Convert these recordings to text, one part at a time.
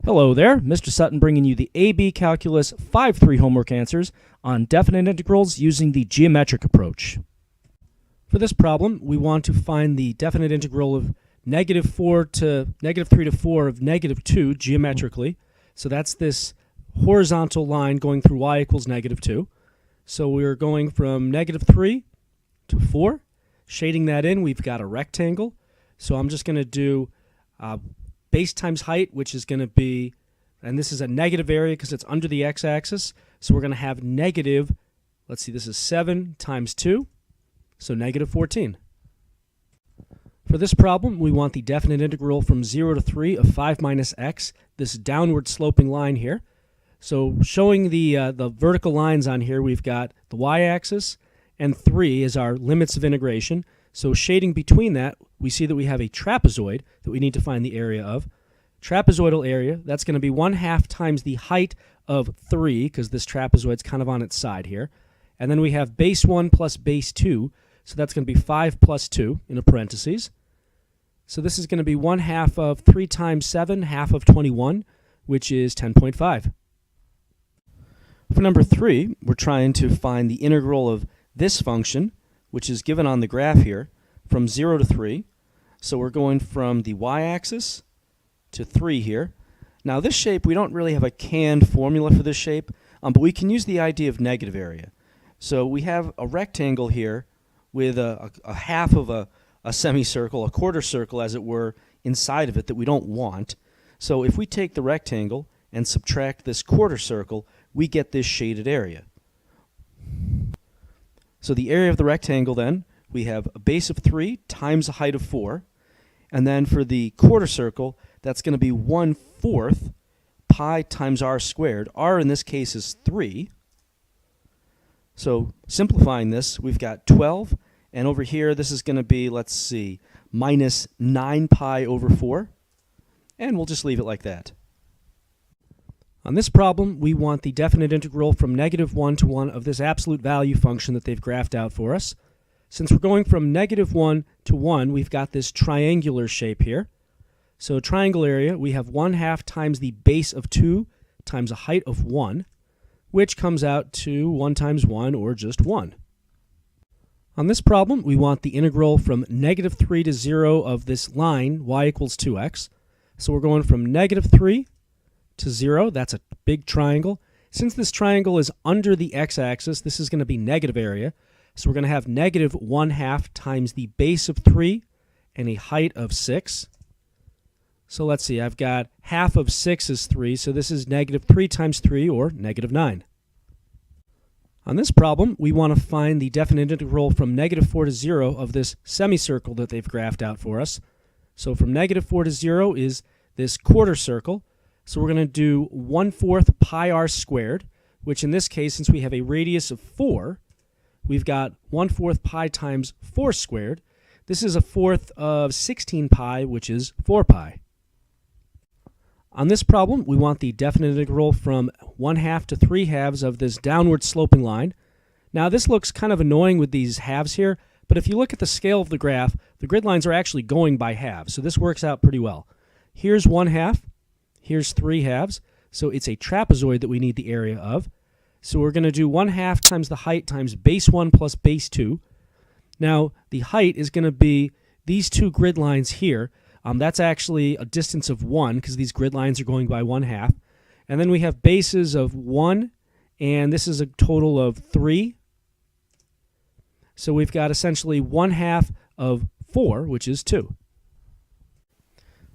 Hello there, Mr. Sutton bringing you the AB Calculus 5-3 homework answers on definite integrals using the geometric approach. For this problem, we want to find the definite integral of -3 to 4 of -2 geometrically. So that's this horizontal line going through y equals -2. So we're going from -3 to 4. Shading that in, we've got a rectangle. So I'm just going to do base times height, which is going to be, and this is a negative area because it's under the x-axis. So we're going to have negative, let's see, this is 7 times 2, so -14. For this problem, we want the definite integral from 0 to 3 of 5 minus x, this downward sloping line here. So showing the vertical lines on here, we've got the y-axis, and 3 is our limits of integration. So shading between that, we see that we have a trapezoid that we need to find the area of. Trapezoidal area, that's going to be 1/2 times the height of 3, because this trapezoid's kind of on its side here. And then we have base 1 plus base 2, so that's going to be 5 plus 2 in a parentheses. So this is going to be 1/2 of 3 times 7, half of 21, which is 10.5. For number 3, we're trying to find the integral of this function, which is given on the graph here, from 0 to 3. So we're going from the y-axis to 3 here. Now this shape, we don't really have a canned formula for this shape, but we can use the idea of negative area. So we have a rectangle here with a half of a semicircle, a quarter circle as it were, inside of it that we don't want. So if we take the rectangle and subtract this quarter circle, we get this shaded area. So the area of the rectangle then, we have a base of 3 times a height of 4. And then for the quarter circle, that's going to be 1/4 pi times r squared. R in this case is 3. So simplifying this, we've got 12. And over here, this is going to be, let's see, minus 9 pi over 4. And we'll just leave it like that. On this problem, we want the definite integral from -1 to 1 of this absolute value function that they've graphed out for us. Since we're going from -1 to 1, we've got this triangular shape here. So triangle area, we have 1/2 times the base of 2 times a height of 1, which comes out to 1 times 1, or just 1. On this problem, we want the integral from -3 to 0 of this line, y equals 2x. So we're going from -3 to 0. That's a big triangle. Since this triangle is under the x-axis, this is going to be negative area. So we're going to have -1/2 times the base of 3 and a height of 6. So let's see, I've got half of 6 is 3, so this is -3 times 3, or -9. On this problem, we want to find the definite integral from -4 to 0 of this semicircle that they've graphed out for us. So from -4 to 0 is this quarter circle. So we're going to do 1/4 pi r squared, which in this case, since we have a radius of 4, we've got 1/4 pi times 4 squared. This is 1/4 of 16 pi, which is 4 pi. On this problem, we want the definite integral from 1/2 to 3/2 of this downward sloping line. Now this looks kind of annoying with these halves here, but if you look at the scale of the graph, the grid lines are actually going by halves, so this works out pretty well. Here's 1/2. Here's 3/2, so it's a trapezoid that we need the area of. So we're going to do 1/2 times the height times base 1 plus base 2. Now, the height is going to be these two grid lines here. That's actually a distance of 1, because these grid lines are going by 1/2. And then we have bases of 1, and this is a total of 3. So we've got essentially 1/2 of 4, which is 2.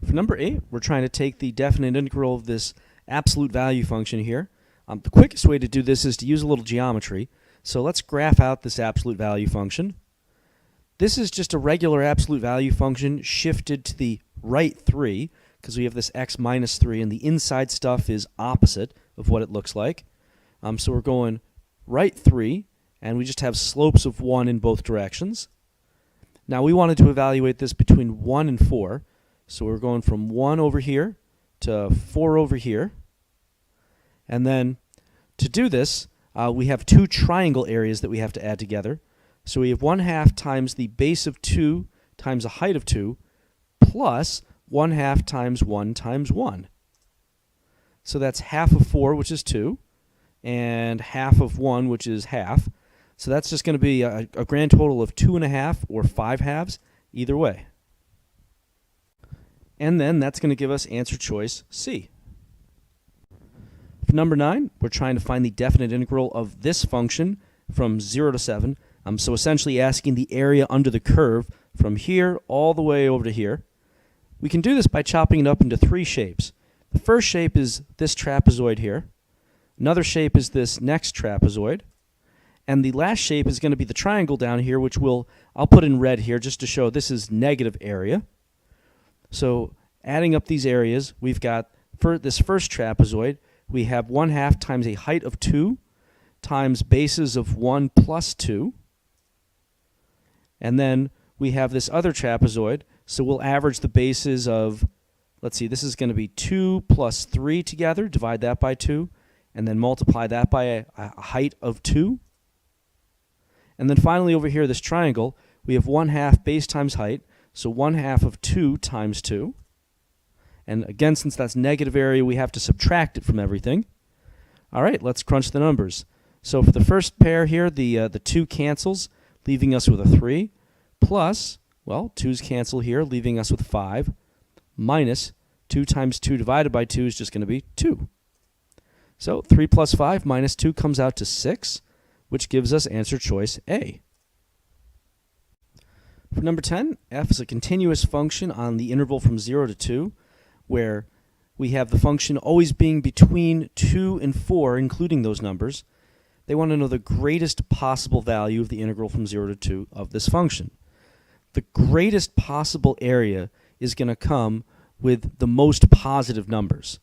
For number 8, we're trying to take the definite integral of this absolute value function here. The quickest way to do this is to use a little geometry. So let's graph out this absolute value function. This is just a regular absolute value function shifted to the right 3, because we have this x minus 3, and the inside stuff is opposite of what it looks like. So we're going right 3, and we just have slopes of 1 in both directions. Now we wanted to evaluate this between 1 and 4. So we're going from 1 over here to 4 over here. And then to do this, we have two triangle areas that we have to add together. So we have 1/2 times the base of 2 times a height of 2 plus 1/2 times 1 times 1. So that's half of 4, which is 2, and half of 1, which is half. So that's just going to be a grand total of 2.5 or 5 halves, either way. And then that's going to give us answer choice C. For number 9, we're trying to find the definite integral of this function from 0 to 7. So essentially asking the area under the curve from here all the way over to here. We can do this by chopping it up into 3 shapes. The first shape is this trapezoid here. Another shape is this next trapezoid. And the last shape is going to be the triangle down here, which I'll put in red here just to show this is negative area. So adding up these areas, we've got for this first trapezoid, we have 1/2 times a height of 2 times bases of 1 plus 2. And then we have this other trapezoid, so we'll average the bases of, let's see, this is going to be 2 plus 3 together, divide that by 2, and then multiply that by a height of 2. And then finally over here, this triangle, we have 1/2 base times height, so 1/2 of 2 times 2. And again, since that's negative area, we have to subtract it from everything. All right, let's crunch the numbers. So for the first pair here, the 2 cancels, leaving us with a 3, plus, well, 2's cancel here, leaving us with 5, minus 2 times 2 divided by 2 is just going to be 2. So 3 plus 5 minus 2 comes out to 6, which gives us answer choice A. For number 10, f is a continuous function on the interval from 0 to 2, where we have the function always being between 2 and 4, including those numbers. They want to know the greatest possible value of the integral from 0 to 2 of this function. The greatest possible area is going to come with the most positive numbers.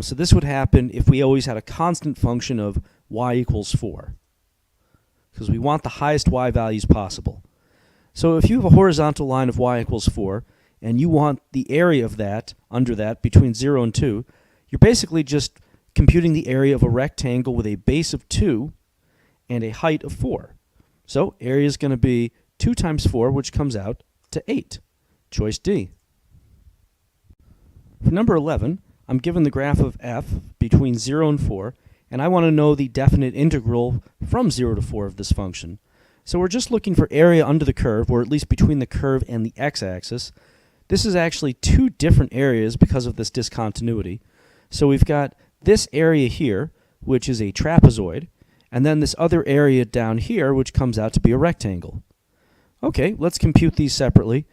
So this would happen if we always had a constant function of y equals 4, because we want the highest y values possible. So if you have a horizontal line of y equals 4, and you want the area of that, under that, between 0 and 2, you're basically just computing the area of a rectangle with a base of 2 and a height of 4. So area is going to be 2 times 4, which comes out to 8. Choice D. For number 11, I'm given the graph of f between 0 and 4, and I want to know the definite integral from 0 to 4 of this function. So we're just looking for area under the curve, or at least between the curve and the x-axis. This is actually 2 different areas because of this discontinuity. So we've got this area here, which is a trapezoid, and then this other area down here, which comes out to be a rectangle. Okay, let's compute these separately.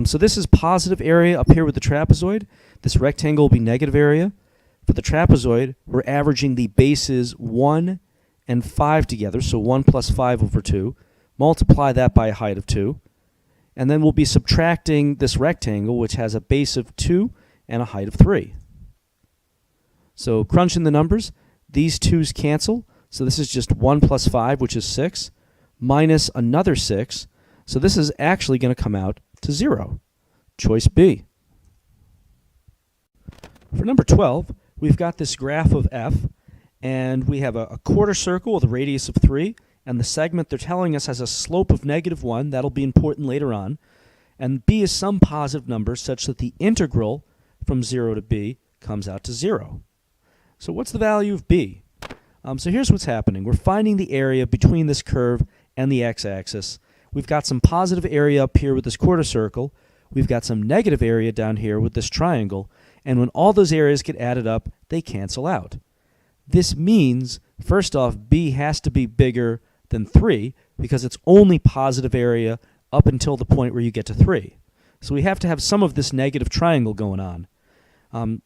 So this is positive area up here with the trapezoid. This rectangle will be negative area. For the trapezoid, we're averaging the bases 1 and 5 together, so 1 plus 5 over 2. Multiply that by a height of 2. And then we'll be subtracting this rectangle, which has a base of 2 and a height of 3. So crunching the numbers, these 2's cancel. So this is just 1 plus 5, which is 6, minus another 6. So this is actually going to come out to 0. Choice B. For number 12, we've got this graph of f, and we have a quarter circle with a radius of 3, and the segment they're telling us has a slope of -1. That'll be important later on. And b is some positive number such that the integral from 0 to b comes out to 0. So what's the value of b? So here's what's happening. We're finding the area between this curve and the x-axis. We've got some positive area up here with this quarter circle. We've got some negative area down here with this triangle. And when all those areas get added up, they cancel out. This means, first off, b has to be bigger than 3 because it's only positive area up until the point where you get to 3. So we have to have some of this negative triangle going on.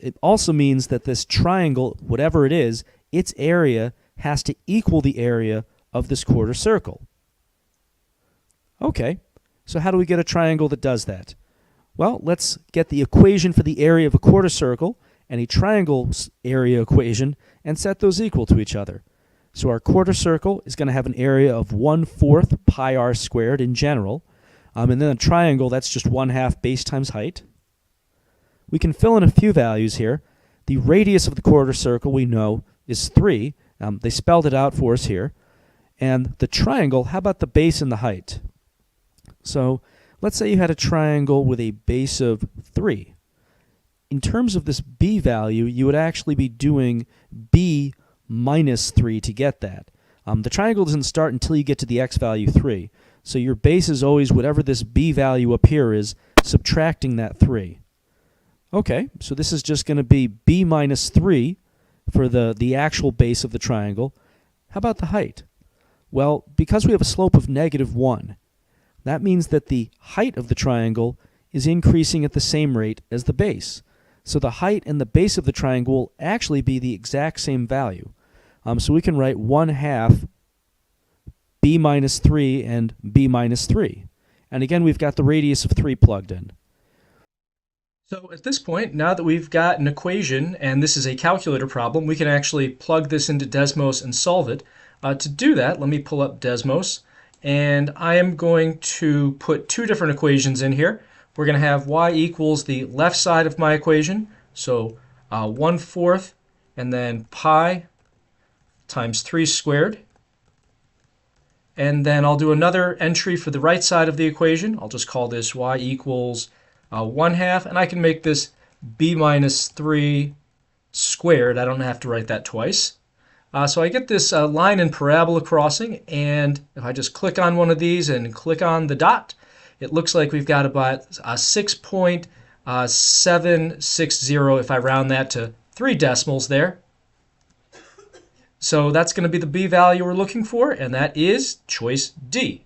It also means that this triangle, whatever it is, its area has to equal the area of this quarter circle. Okay, so how do we get a triangle that does that? Well, let's get the equation for the area of a quarter circle and a triangle's area equation and set those equal to each other. So our quarter circle is going to have an area of 1/4 pi r squared in general. And then a triangle, that's just 1/2 base times height. We can fill in a few values here. The radius of the quarter circle we know is 3. They spelled it out for us here. And the triangle, how about the base and the height? So let's say you had a triangle with a base of 3. in terms of this b value, you would actually be doing b minus 3 to get that. The triangle doesn't start until you get to the x value 3. So your base is always whatever this b value up here is, subtracting that 3. Okay, so this is just going to be b minus 3 for the actual base of the triangle. How about the height? Well, because we have a slope of -1, that means that the height of the triangle is increasing at the same rate as the base. So the height and the base of the triangle will actually be the exact same value. So we can write 1/2 b minus 3 and b minus 3. And again, we've got the radius of 3 plugged in. So at this point, now that we've got an equation, and this is a calculator problem, we can actually plug this into Desmos and solve it. To do that, let me pull up Desmos, and I am going to put two different equations in here. We're going to have y equals the left side of my equation, so 1/4 and then pi times 3 squared. And then I'll do another entry for the right side of the equation. I'll just call this y equals 1/2, and I can make this b minus 3 squared. I don't have to write that twice. So I get this line and parabola crossing, and if I just click on one of these and click on the dot, it looks like we've got about 6.760 if I round that to 3 decimals there. So that's going to be the b value we're looking for, and that is choice D.